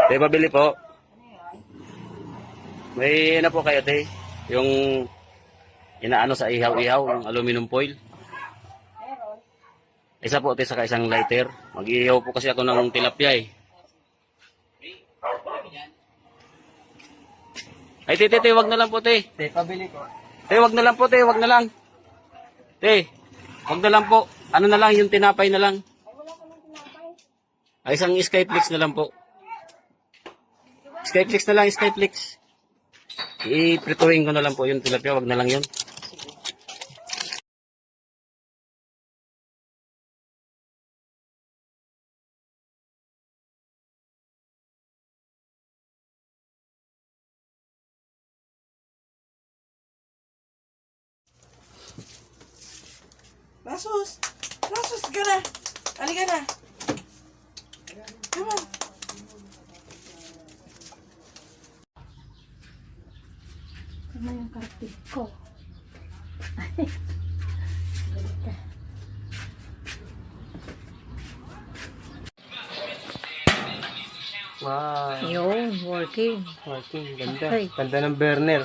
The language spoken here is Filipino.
Te, pabili po. May ano po kayo, te? Yung inaano sa ihaw-ihaw, yung aluminum foil. Isa po, te, saka isang lighter. Mag-ihaw po kasi ako ng tilapia eh. Ay, te, wag na lang po, te. Te, pabili ko. Te, wag na lang po, te, wag na lang. Te, wag na lang po. Ano na lang, yung tinapay na lang. Ay, isang Skyflix na lang po. Skyflix na lang, Skyflix. I-prituhin ko na lang po yung tilapia, wag na lang yun. Rasus! Rasus, ka na! Halika na! Come on! Ano yung karpit ko? Wow. Yun, working. Working. Ganda. Okay. Ganda ng burner.